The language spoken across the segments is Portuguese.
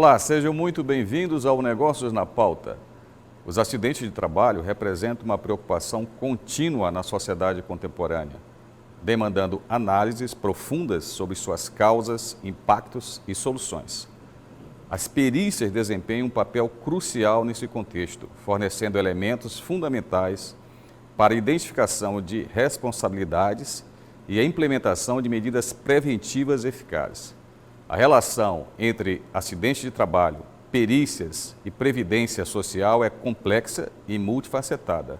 Olá, sejam muito bem-vindos ao Negócios na Pauta. Os acidentes de trabalho representam uma preocupação contínua na sociedade contemporânea, demandando análises profundas sobre suas causas, impactos e soluções. As perícias desempenham um papel crucial nesse contexto, fornecendo elementos fundamentais para a identificação de responsabilidades e a implementação de medidas preventivas eficazes. A relação entre acidentes de trabalho, perícias e previdência social é complexa e multifacetada.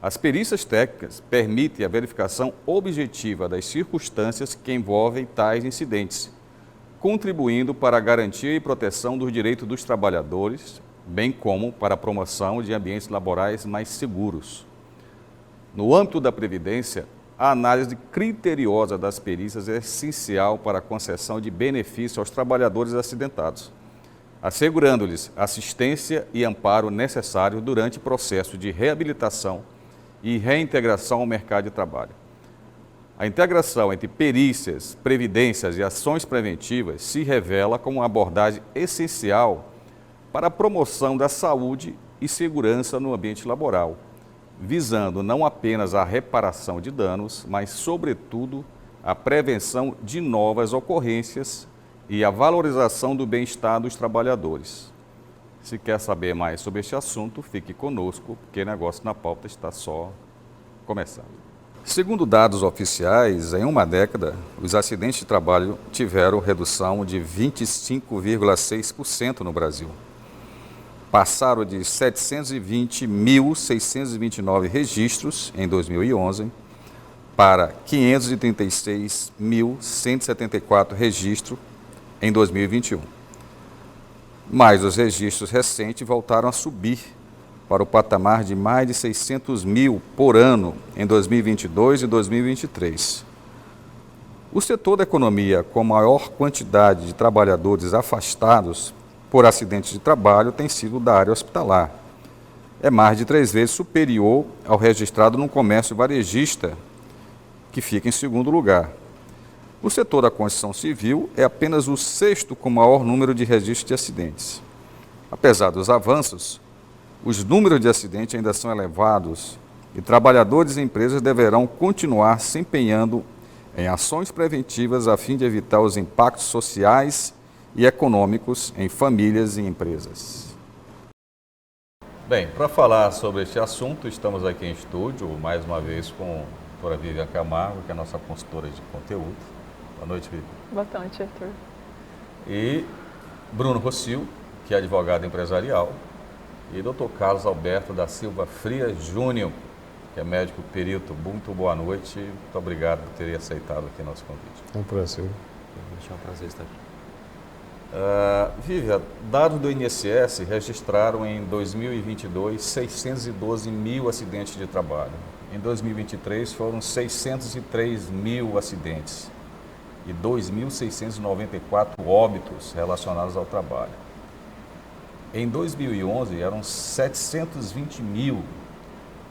As perícias técnicas permitem a verificação objetiva das circunstâncias que envolvem tais incidentes, contribuindo para a garantia e proteção dos direitos dos trabalhadores, bem como para a promoção de ambientes laborais mais seguros. No âmbito da Previdência, a análise criteriosa das perícias é essencial para a concessão de benefício aos trabalhadores acidentados, assegurando-lhes assistência e amparo necessário durante o processo de reabilitação e reintegração ao mercado de trabalho. A integração entre perícias, previdências e ações preventivas se revela como uma abordagem essencial para a promoção da saúde e segurança no ambiente laboral, visando não apenas a reparação de danos, mas, sobretudo, a prevenção de novas ocorrências e a valorização do bem-estar dos trabalhadores. Se quer saber mais sobre este assunto, fique conosco, porque Negócio na Pauta está só começando. Segundo dados oficiais, em uma década, os acidentes de trabalho tiveram redução de 25,6% no Brasil. Passaram de 720.629 registros em 2011 para 536.174 registros em 2021. Mas os registros recentes voltaram a subir para o patamar de mais de 600 mil por ano em 2022 e 2023. O setor da economia com maior quantidade de trabalhadores afastados por acidentes de trabalho tem sido da área hospitalar. É mais de 3 vezes superior ao registrado no comércio varejista, que fica em segundo lugar. O setor da construção civil é apenas o 6º com maior número de registros de acidentes. Apesar dos avanços, os números de acidentes ainda são elevados e trabalhadores e empresas deverão continuar se empenhando em ações preventivas a fim de evitar os impactos sociais e econômicos em famílias e empresas. Bem, para falar sobre este assunto, estamos aqui em estúdio, mais uma vez com a doutora Vivian Camargo, que é a nossa consultora de conteúdo. Boa noite, Vivian. Boa noite, Arthur. E Bruno Rossio, que é advogado empresarial, e Dr. Carlos Alberto da Silva Frias Júnior, que é médico perito. Muito boa noite, muito obrigado por ter aceitado aqui nosso convite. É um prazer. É um prazer estar aqui. Vivian, dados do INSS registraram em 2022 612 mil acidentes de trabalho. Em 2023 foram 603 mil acidentes e 2.694 óbitos relacionados ao trabalho. Em 2011 eram 720 mil,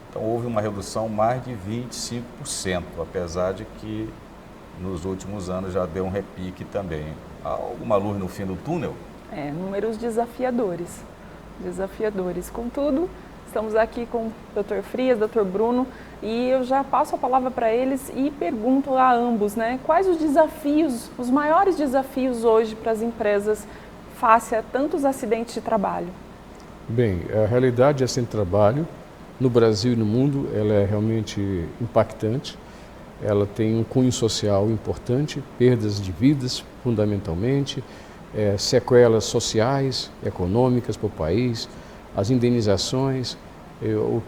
então houve uma redução mais de 25%, apesar de que nos últimos anos já deu um repique também. Há alguma luz no fim do túnel? Números desafiadores. Contudo, estamos aqui com o Dr. Frias, Dr. Bruno, e eu já passo a palavra para eles e pergunto a ambos, quais os desafios, os maiores desafios hoje para as empresas face a tantos acidentes de trabalho? Bem, a realidade de acidente de trabalho no Brasil e no mundo, ela é realmente impactante. Ela tem um cunho social importante, perdas de vidas, fundamentalmente, sequelas sociais, econômicas para o país, as indenizações, o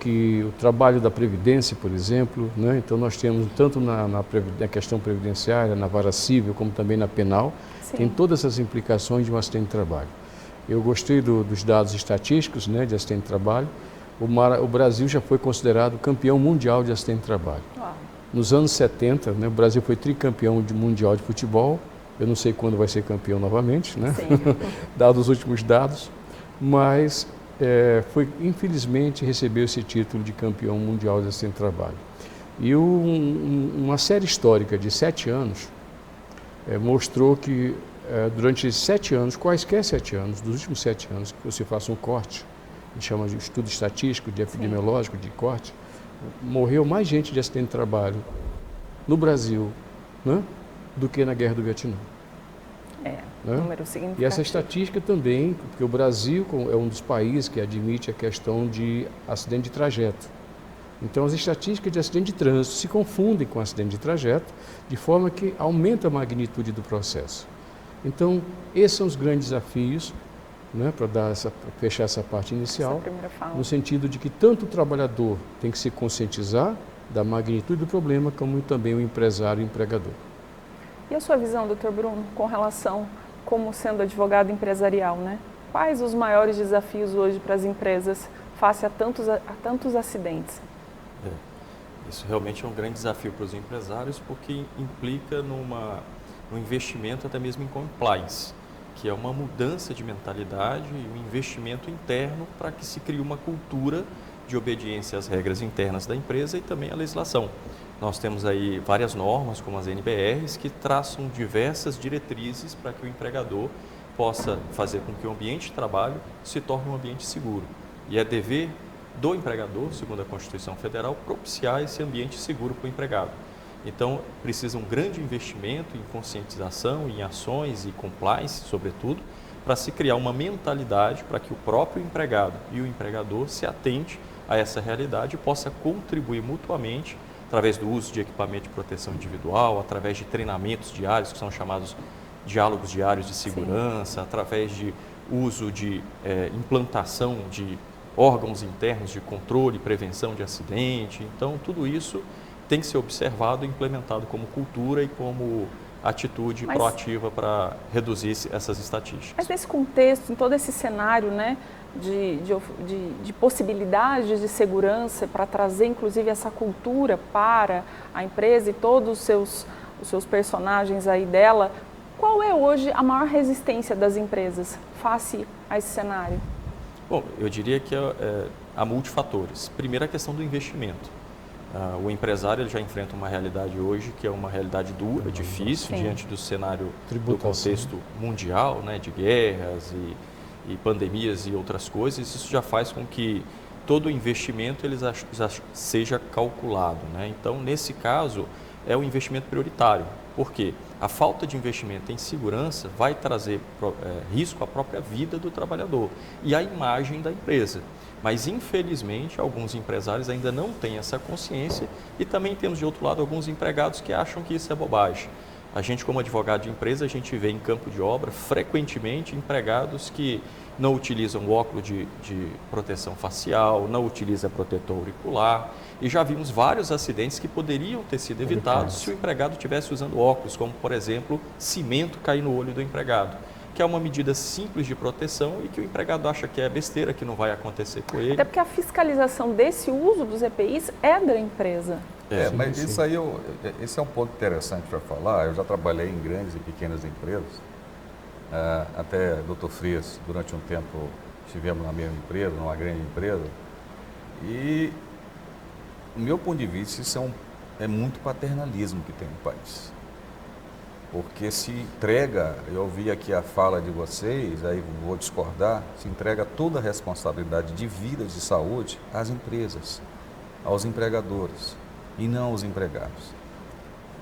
trabalho da Previdência, por exemplo, Então nós temos tanto na questão previdenciária, na vara civil, como também na penal, Sim. Tem todas essas implicações de um acidente de trabalho. Eu gostei dos dados estatísticos, de acidente de trabalho. O Brasil já foi considerado campeão mundial de acidente de trabalho. Uau. Nos anos 70, o Brasil foi tricampeão mundial de futebol. Eu não sei quando vai ser campeão novamente, dados os últimos dados, mas infelizmente recebeu esse título de campeão mundial de acidente de trabalho. E uma série histórica de 7 anos mostrou que durante 7 anos, quaisquer 7 anos, dos últimos 7 anos, que você faça um corte, a gente chama de estudo estatístico, de epidemiológico, de corte, morreu mais gente de acidente de trabalho no Brasil, né, do que na Guerra do Vietnã. Número significativo. E essa estatística também, porque o Brasil é um dos países que admite a questão de acidente de trajeto. Então, as estatísticas de acidente de trânsito se confundem com acidente de trajeto, de forma que aumenta a magnitude do processo. Então, esses são os grandes desafios, né, para fechar essa parte inicial, no sentido de que tanto o trabalhador tem que se conscientizar da magnitude do problema, como também o empresário e o empregador. E a sua visão, doutor Bruno, com relação, como sendo advogado empresarial, né? Quais os maiores desafios hoje para as empresas face a tantos acidentes? Isso realmente é um grande desafio para os empresários, porque implica no investimento até mesmo em compliance, que é uma mudança de mentalidade e um investimento interno para que se crie uma cultura de obediência às regras internas da empresa e também à legislação. Nós temos aí várias normas, como as NBRs, que traçam diversas diretrizes para que o empregador possa fazer com que o ambiente de trabalho se torne um ambiente seguro. E é dever do empregador, segundo a Constituição Federal, propiciar esse ambiente seguro para o empregado. Então, precisa um grande investimento em conscientização, em ações e compliance, sobretudo, para se criar uma mentalidade para que o próprio empregado e o empregador se atente a essa realidade e possa contribuir mutuamente através do uso de equipamento de proteção individual, através de treinamentos diários, que são chamados diálogos diários de segurança, através de uso de implantação de órgãos internos de controle e prevenção de acidente. Então, tudo isso tem que ser observado e implementado como cultura e como atitude proativa para reduzir essas estatísticas. Mas nesse contexto, em todo esse cenário, né, de possibilidades de segurança para trazer inclusive essa cultura para a empresa e todos os seus personagens aí dela, qual é hoje a maior resistência das empresas face a esse cenário? Bom, eu diria que há multifatores. Primeiro, a questão do investimento. O empresário ele já enfrenta uma realidade hoje que é uma realidade dura, difícil, diante do cenário do contexto mundial, né, de guerras e pandemias e outras coisas. Isso já faz com que todo o investimento ele já seja calculado, né? Então, nesse caso, é o investimento prioritário. Por quê? A falta de investimento em segurança vai trazer risco à própria vida do trabalhador e à imagem da empresa. Mas, infelizmente, alguns empresários ainda não têm essa consciência e também temos, de outro lado, alguns empregados que acham que isso é bobagem. A gente, como advogado de empresa, a gente vê em campo de obra, frequentemente, empregados que não utilizam óculos de proteção facial, não utilizam protetor auricular. E já vimos vários acidentes que poderiam ter sido evitados se o empregado estivesse usando óculos, como, por exemplo, cimento cair no olho do empregado, que é uma medida simples de proteção e que o empregado acha que é besteira, que não vai acontecer com ele. Até porque a fiscalização desse uso dos EPIs é da empresa. Mas isso aí, esse é um ponto interessante para falar. Eu já trabalhei em grandes e pequenas empresas. Até Dr. Frias, durante um tempo, estivemos na mesma empresa, numa grande empresa. E, do meu ponto de vista, isso é muito paternalismo que tem no país. Porque se entrega, eu ouvi aqui a fala de vocês, aí vou discordar, se entrega toda a responsabilidade de vida, de saúde às empresas, aos empregadores e não aos empregados.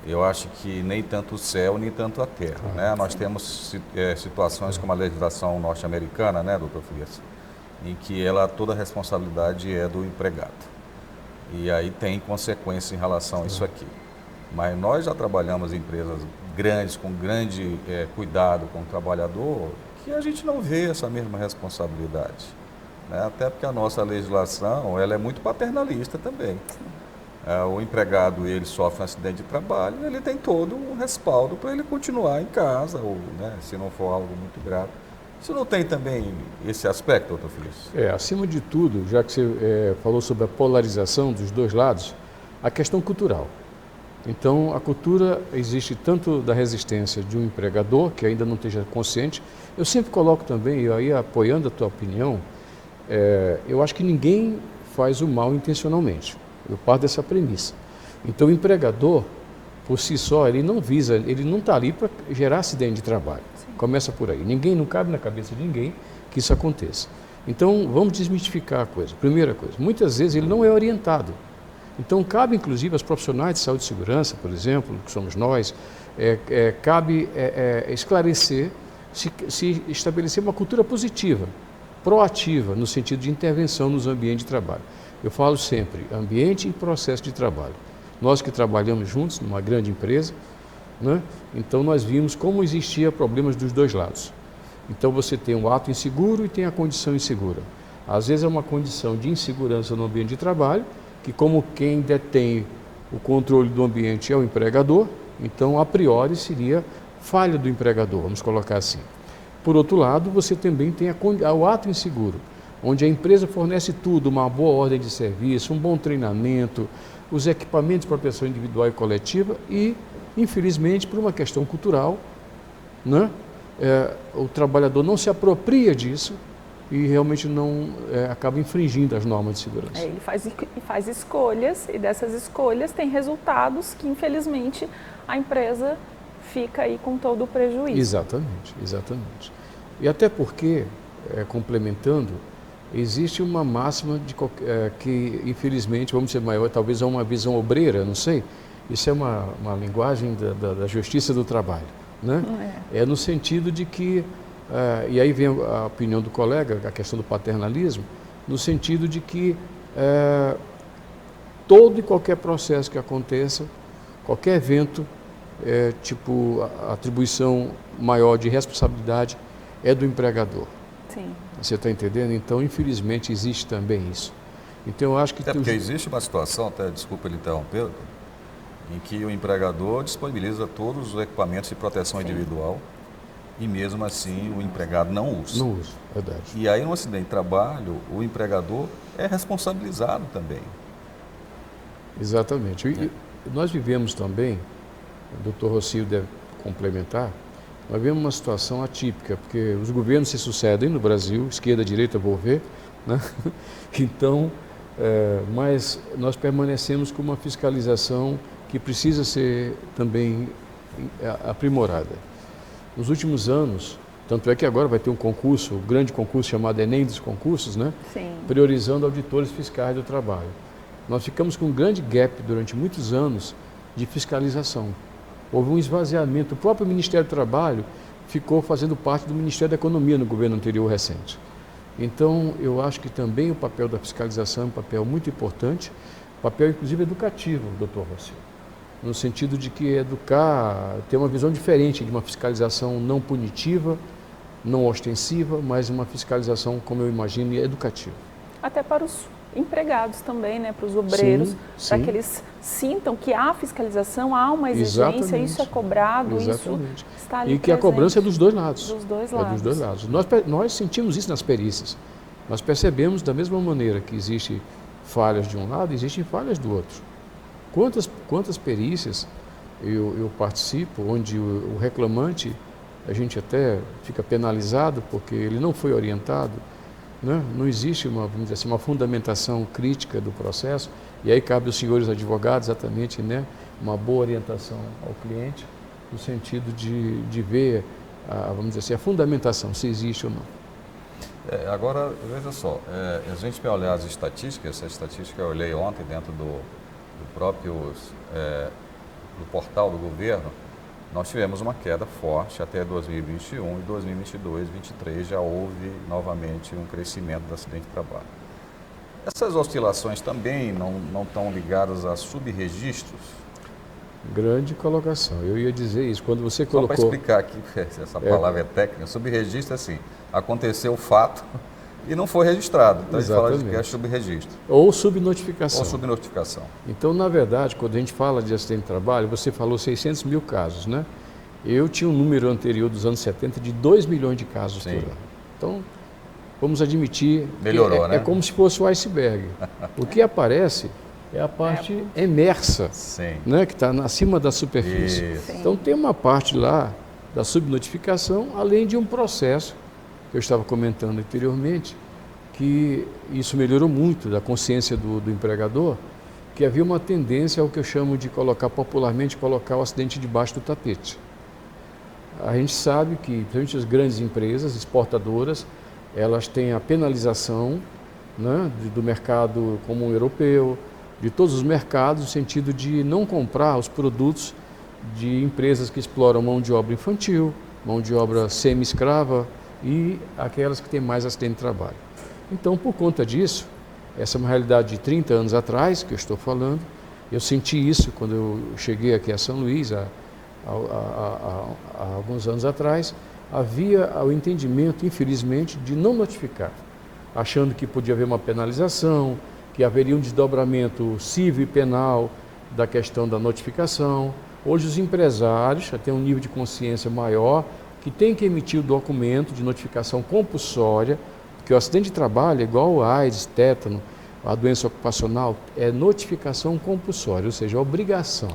Eu acho que nem tanto o céu, nem tanto a terra, né? Nós temos situações como a legislação norte-americana, né, doutor Frias, em que toda a responsabilidade é do empregado. E aí tem consequência em relação a isso aqui. Mas nós já trabalhamos em empresas grandes, com grande cuidado com o trabalhador, que a gente não vê essa mesma responsabilidade, né? Até porque a nossa legislação ela é muito paternalista também. O empregado ele sofre um acidente de trabalho, ele tem todo um respaldo para ele continuar em casa, ou, né, se não for algo muito grave. Você não tem também esse aspecto, doutor Frias? Acima de tudo, já que você falou sobre a polarização dos dois lados, a questão cultural. Então, a cultura existe tanto da resistência de um empregador, que ainda não esteja consciente. Eu sempre coloco também, e aí apoiando a tua opinião, eu acho que ninguém faz o mal intencionalmente. Eu parto dessa premissa. Então, o empregador, por si só, ele não está ali para gerar acidente de trabalho. Sim. Começa por aí. Não cabe na cabeça de ninguém que isso aconteça. Então, vamos desmistificar a coisa. Primeira coisa, muitas vezes ele não é orientado. Então, cabe inclusive aos profissionais de saúde e segurança, por exemplo, que somos nós, cabe esclarecer, se estabelecer uma cultura positiva, proativa, no sentido de intervenção nos ambientes de trabalho. Eu falo sempre, ambiente e processo de trabalho. Nós que trabalhamos juntos numa grande empresa, né? Então nós vimos como existia problemas dos dois lados. Então você tem o ato inseguro e tem a condição insegura. Às vezes é uma condição de insegurança no ambiente de trabalho, que como quem detém o controle do ambiente é o empregador, então a priori seria falha do empregador, vamos colocar assim. Por outro lado, você também tem o ato inseguro, onde a empresa fornece tudo, uma boa ordem de serviço, um bom treinamento, os equipamentos de proteção individual e coletiva e, infelizmente, por uma questão cultural, né, o trabalhador não se apropria disso e realmente não acaba infringindo as normas de segurança. Ele faz escolhas e dessas escolhas tem resultados que, infelizmente, a empresa fica aí com todo o prejuízo. Exatamente, exatamente. E até porque, complementando, existe uma máxima que, infelizmente, vamos dizer maior, talvez é uma visão obreira, não sei, isso é uma linguagem da justiça do trabalho, né? É no sentido de que, e aí vem a opinião do colega, a questão do paternalismo, no sentido de que todo e qualquer processo que aconteça, qualquer evento, tipo a atribuição maior de responsabilidade é do empregador. Sim. Você está entendendo? Então, infelizmente, existe também isso. Então, eu acho que... Até porque existe uma situação, até desculpa ele interromper, em que o empregador disponibiliza todos os equipamentos de proteção individual e mesmo assim o empregado não usa. Não usa, verdade. E aí, no acidente de trabalho, o empregador é responsabilizado também. Exatamente. E nós vivemos também, o doutor Rocio deve complementar, nós vivemos uma situação atípica, porque os governos se sucedem no Brasil, esquerda, direita, vou ver, né? Então, mas nós permanecemos com uma fiscalização que precisa ser também aprimorada. Nos últimos anos, tanto é que agora vai ter um concurso, um grande concurso chamado Enem dos concursos, né? Sim. Priorizando auditores fiscais do trabalho. Nós ficamos com um grande gap durante muitos anos de fiscalização. Houve um esvaziamento. O próprio Ministério do Trabalho ficou fazendo parte do Ministério da Economia no governo anterior recente. Então, eu acho que também o papel da fiscalização é um papel muito importante, papel inclusive educativo, doutor Rocio, no sentido de que educar, ter uma visão diferente de uma fiscalização não punitiva, não ostensiva, mas uma fiscalização, como eu imagino, educativa. Até para os empregados também, né, para os obreiros, para que eles sintam que há fiscalização, há uma exigência, Exatamente. Isso é cobrado, Exatamente. isso está ali E que a presente. cobrança é dos dois lados. Dos dois É lados. dos dois lados. Nós sentimos isso nas perícias. Nós percebemos da mesma maneira que existem falhas de um lado, existem falhas do outro. Quantas perícias eu participo, onde o reclamante, a gente até fica penalizado porque ele não foi orientado, né? Não existe vamos dizer assim, uma fundamentação crítica do processo, e aí cabe aos senhores advogados exatamente, né, uma boa orientação ao cliente, no sentido de ver, vamos dizer assim, a fundamentação, se existe ou não. Agora, veja só, a gente vai olhar as estatísticas, essa estatística eu olhei ontem dentro do próprio do portal do governo, nós tivemos uma queda forte até 2021 e 2022, 2023 já houve novamente um crescimento do acidente de trabalho. Essas oscilações também não estão ligadas a subregistros? Grande colocação, eu ia dizer isso, quando você colocou... Só para explicar aqui, essa palavra é técnica, subregistro é assim, aconteceu o fato e não foi registrado, então Exatamente. a gente fala que é subregistro. Ou subnotificação. Ou subnotificação. Então, na verdade, quando a gente fala de acidente de trabalho, você falou 600 mil casos, né? Eu tinha um número anterior dos anos 70 de 2 milhões de casos por ano. Então, vamos admitir melhorou, que né? É como se fosse o iceberg. O que aparece é a parte emersa, né? Que está acima da superfície. Então, tem uma parte lá da subnotificação, além de um processo que eu estava comentando anteriormente, que isso melhorou muito da consciência do empregador, que havia uma tendência ao que eu chamo de popularmente colocar o acidente debaixo do tapete. A gente sabe que, principalmente as grandes empresas exportadoras, elas têm a penalização, né, do mercado comum europeu, de todos os mercados, no sentido de não comprar os produtos de empresas que exploram mão de obra infantil, mão de obra semi-escrava e aquelas que têm mais acidente de trabalho. Então, por conta disso, essa é uma realidade de 30 anos atrás que eu estou falando. Eu senti isso quando eu cheguei aqui a São Luís, há alguns anos atrás. Havia o entendimento, infelizmente, de não notificar, achando que podia haver uma penalização, que haveria um desdobramento civil e penal da questão da notificação. Hoje os empresários já têm um nível de consciência maior, que tem que emitir o documento de notificação compulsória, porque o acidente de trabalho é igual o AIDS, tétano, a doença ocupacional, é notificação compulsória, ou seja, obrigação.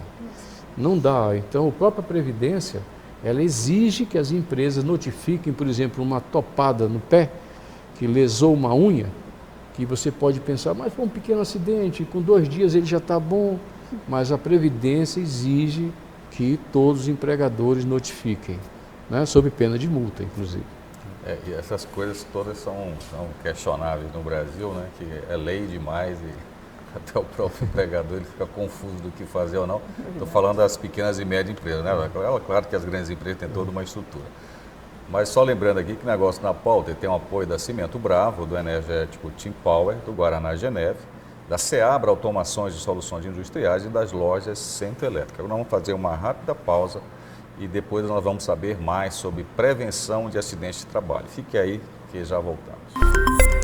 Não dá. Então, a própria Previdência, ela exige que as empresas notifiquem, por exemplo, uma topada no pé, que lesou uma unha, que você pode pensar, mas foi um pequeno acidente, com 2 dias ele já está bom, mas a Previdência exige que todos os empregadores notifiquem, né, sob pena de multa, inclusive. E essas coisas todas são questionáveis no Brasil, né, que é lei demais e até o próprio empregador ele fica confuso do que fazer ou não. Estou falando das pequenas e médias empresas, né? Claro que as grandes empresas têm toda uma estrutura. Mas só lembrando aqui que o negócio na pauta tem o apoio da Cimento Bravo, do energético Team Power, do Guaraná Geneve, da Seabra Automações e Soluções Industriais e das lojas Centro Elétrica. Nós vamos fazer uma rápida pausa e depois nós vamos saber mais sobre prevenção de acidentes de trabalho. Fique aí que já voltamos.